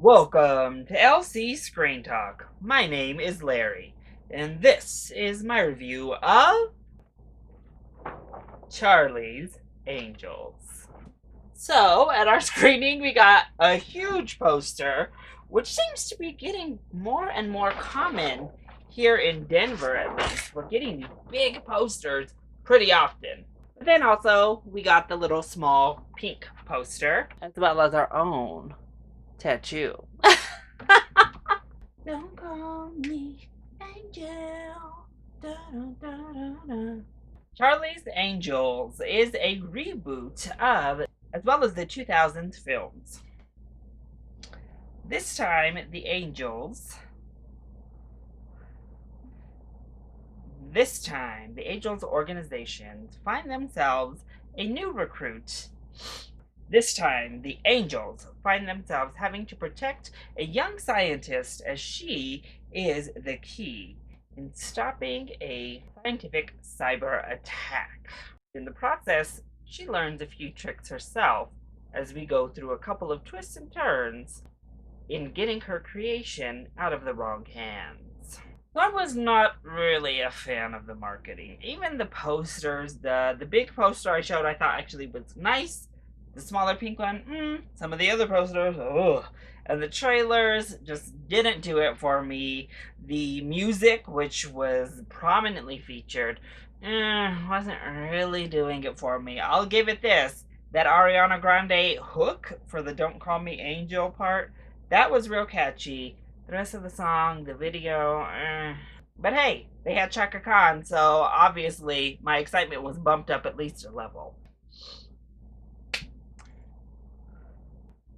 Welcome to LC Screen Talk. My name is Larry, and this is my review of Charlie's Angels. So, at our screening, we got a huge poster, which seems to be getting more and more common here in Denver, at least. We're getting these big posters pretty often. But then also, we got the little small pink poster, as well as our own tattoo. Don't call me Angel. Da, da, da, da. Charlie's Angels is a reboot of, as well as the 2000s films. This time, the Angels organizations find themselves a new recruit. This time, the Angels find themselves having to protect a young scientist as she is the key in stopping a scientific cyber attack. In the process, she learns a few tricks herself as we go through a couple of twists and turns in getting her creation out of the wrong hands. I was not really a fan of the marketing. Even the posters, the big poster I showed I thought actually was nice. The smaller pink one, some of the other posters, and the trailers just didn't do it for me. The music, which was prominently featured, wasn't really doing it for me. I'll give it this. That Ariana Grande hook for the Don't Call Me Angel part, that was real catchy. The rest of the song, the video, But hey, they had Chaka Khan, so obviously my excitement was bumped up at least a level.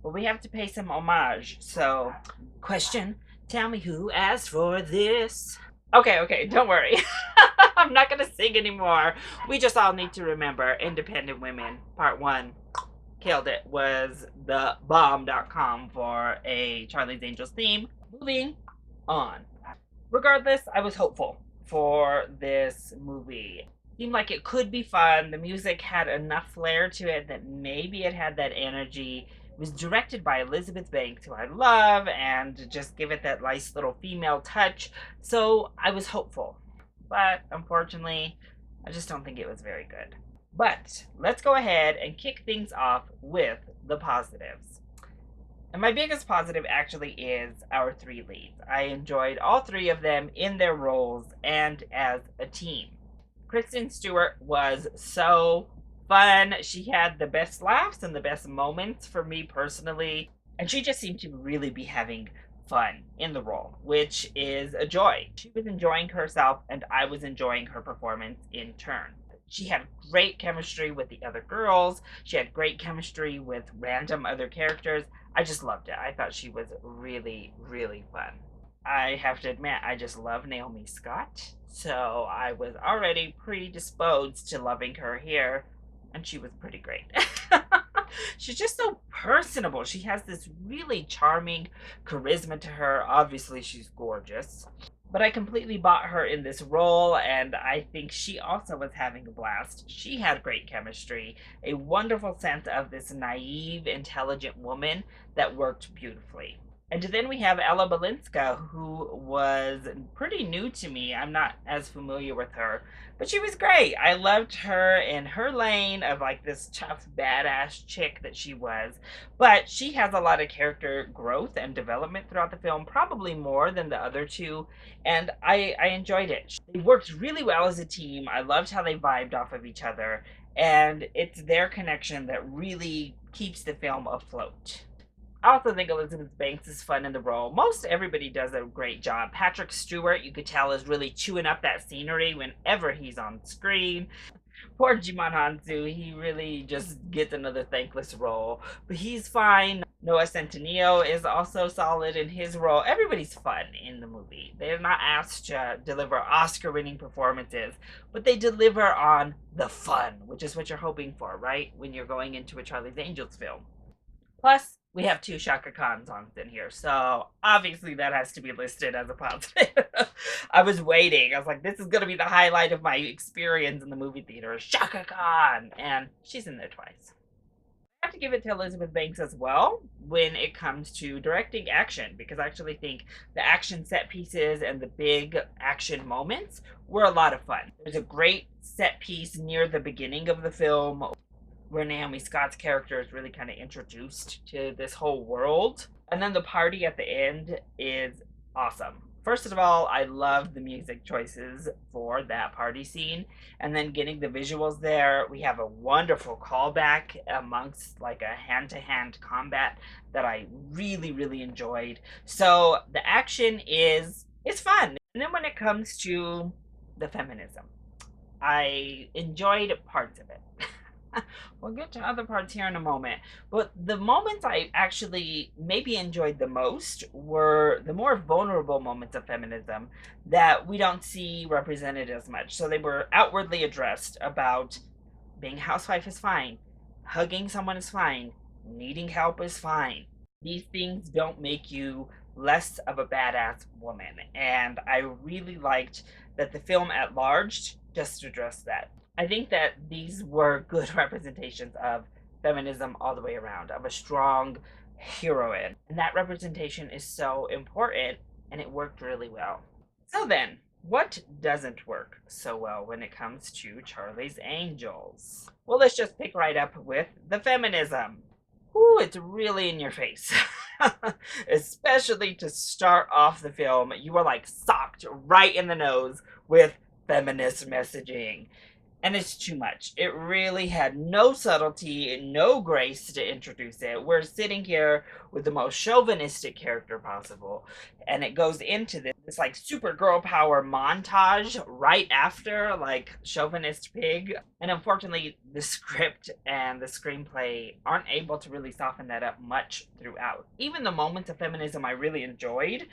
Well, we have to pay some homage, so... Question, tell me who asked for this? Okay, don't worry. I'm not gonna sing anymore. We just all need to remember Independent Women, Part 1. Killed it. Was the bomb.com for a Charlie's Angels theme. Moving on. Regardless, I was hopeful for this movie. Seemed like it could be fun. The music had enough flair to it that maybe it had that energy. It was directed by Elizabeth Banks, who I love, and just give it that nice little female touch. So I was hopeful. But unfortunately, I just don't think it was very good. But let's go ahead and kick things off with the positives. And my biggest positive actually is our three leads. I enjoyed all three of them in their roles and as a team. Kristen Stewart was so fun. She had the best laughs and the best moments for me personally. And she just seemed to really be having fun in the role, which is a joy. She was enjoying herself and I was enjoying her performance in turn. She had great chemistry with the other girls. She had great chemistry with random other characters. I just loved it. I thought she was really, really fun. I have to admit, I just love Naomi Scott. So I was already predisposed to loving her here. And she was pretty great. She's just so personable. She has this really charming charisma to her. Obviously, she's gorgeous. But I completely bought her in this role, and I think she also was having a blast. She had great chemistry, a wonderful sense of this naive, intelligent woman that worked beautifully. And then we have Ella Balinska, who was pretty new to me. I'm not as familiar with her, but she was great. I loved her in her lane of like this tough, badass chick that she was. But she has a lot of character growth and development throughout the film, probably more than the other two, and I enjoyed it. They worked really well as a team. I loved how they vibed off of each other, and it's their connection that really keeps the film afloat. I also think Elizabeth Banks is fun in the role. Most everybody does a great job. Patrick Stewart, you could tell, is really chewing up that scenery whenever he's on screen. Poor Jimon Hansu, he really just gets another thankless role. But he's fine. Noah Centineo is also solid in his role. Everybody's fun in the movie. They're not asked to deliver Oscar-winning performances, but they deliver on the fun, which is what you're hoping for, right? When you're going into a Charlie's Angels film. Plus, we have 2 Chaka Khan songs in here, so obviously that has to be listed as a positive. I was waiting. I was like, this is going to be the highlight of my experience in the movie theater, Chaka Khan, and she's in there twice. have to give it to Elizabeth Banks as well when it comes to directing action, because I actually think the action set pieces and the big action moments were a lot of fun. There's a great set piece near the beginning of the film where Naomi Scott's character is really kind of introduced to this whole world. And then the party at the end is awesome. First of all, I love the music choices for that party scene. And then getting the visuals there, we have a wonderful callback amongst like a hand-to-hand combat that I really, really enjoyed. So the action is fun. And then when it comes to the feminism, I enjoyed parts of it. We'll get to other parts here in a moment. But the moments I actually maybe enjoyed the most were the more vulnerable moments of feminism that we don't see represented as much. So they were outwardly addressed about being a housewife is fine, hugging someone is fine, needing help is fine. These things don't make you less of a badass woman. And I really liked that the film at large just addressed that. I think that these were good representations of feminism all the way around, of a strong heroine. And that representation is so important, and it worked really well. So then, what doesn't work so well when it comes to Charlie's Angels? Well, let's just pick right up with the feminism. Ooh, it's really in your face. Especially to start off the film, you are like socked right in the nose with feminist messaging. And it's too much. It really had no subtlety, no grace to introduce it. We're sitting here with the most chauvinistic character possible, and it goes into this like super girl power montage right after like chauvinist pig. And unfortunately, the script and the screenplay aren't able to really soften that up much throughout. Even the moments of feminism I really enjoyed,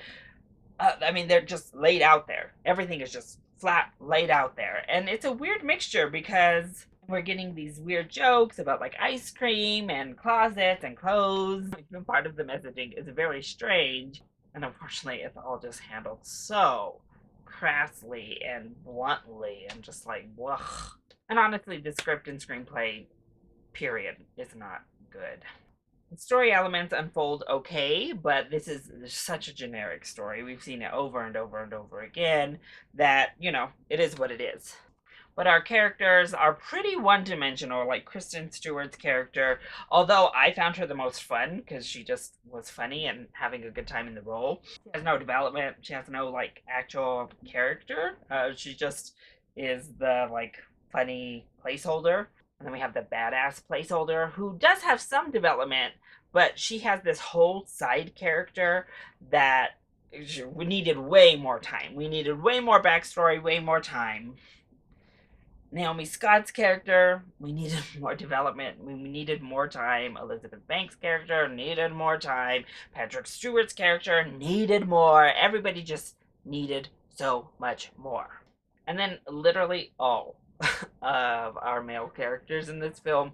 I mean, they're just laid out there. Everything is just flat laid out there. And it's a weird mixture because we're getting these weird jokes about like ice cream and closets and clothes. Even part of the messaging is very strange. And unfortunately, it's all just handled so crassly and bluntly and just like, ugh. And honestly, the script and screenplay, period, is not good. Story elements unfold okay, but this is such a generic story. We've seen it over and over and over again that, it is what it is. But our characters are pretty one-dimensional, like Kristen Stewart's character, although I found her the most fun because she just was funny and having a good time in the role. She has no development. She has no, like, actual character. She just is the, like, funny placeholder. And then we have the badass placeholder who does have some development, but she has this whole side character that we needed way more time. We needed way more backstory, way more time. Naomi Scott's character, we needed more development. We needed more time. Elizabeth Banks' character needed more time. Patrick Stewart's character needed more. Everybody just needed so much more. And then literally all of our male characters in this film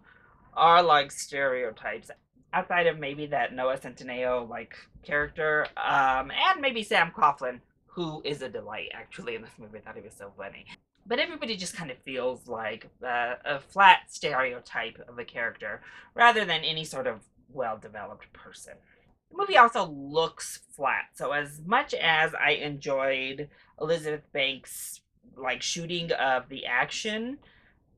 are like stereotypes. Outside of maybe that Noah Centineo like character, and maybe Sam Coughlin, who is a delight actually in this movie. I thought he was so funny. But everybody just kind of feels like a flat stereotype of a character rather than any sort of well-developed person. The movie also looks flat. So as much as I enjoyed Elizabeth Banks' like shooting of the action,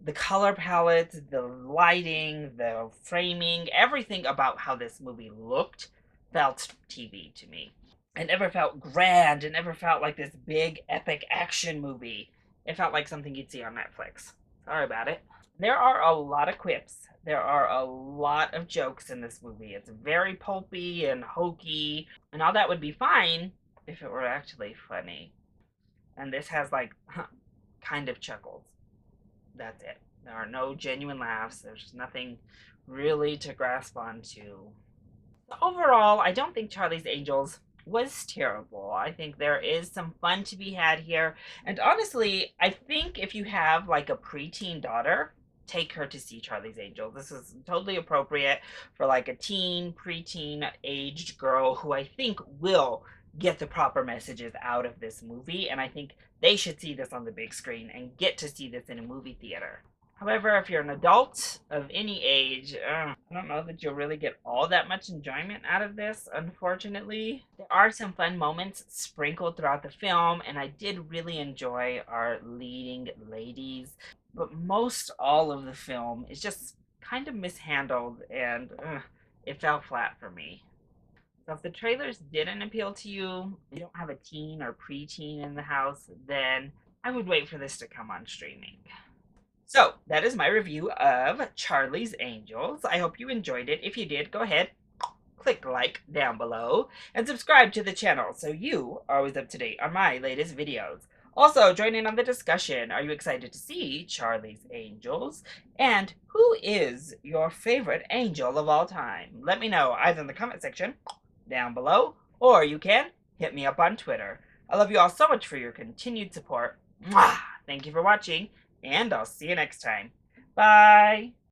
the color palette, the lighting, the framing, everything about how this movie looked felt TV to me. It never felt grand. It never felt like this big epic action movie. It felt like something you'd see on Netflix. Sorry about it. There are a lot of quips. There are a lot of jokes in this movie. It's very pulpy and hokey, and all that would be fine if it were actually funny. And this has like kind of chuckles. That's it. There are no genuine laughs. There's nothing really to grasp onto. Overall, I don't think Charlie's Angels was terrible. I think there is some fun to be had here. And honestly, I think if you have like a preteen daughter, take her to see Charlie's Angels. This is totally appropriate for like a teen, preteen aged girl who I think will get the proper messages out of this movie. And I think they should see this on the big screen and get to see this in a movie theater. However, if you're an adult of any age, I don't know that you'll really get all that much enjoyment out of this, unfortunately. There are some fun moments sprinkled throughout the film, and I did really enjoy our leading ladies. But most all of the film is just kind of mishandled, and it fell flat for me. So if the trailers didn't appeal to you, you don't have a teen or preteen in the house, then I would wait for this to come on streaming. So that is my review of Charlie's Angels. I hope you enjoyed it. If you did, go ahead, click like down below, and subscribe to the channel so you are always up to date on my latest videos. Also, join in on the discussion. Are you excited to see Charlie's Angels? And who is your favorite angel of all time? Let me know either in the comment section down below, or you can hit me up on Twitter. I love you all so much for your continued support. Mwah! Thank you for watching, and I'll see you next time. Bye!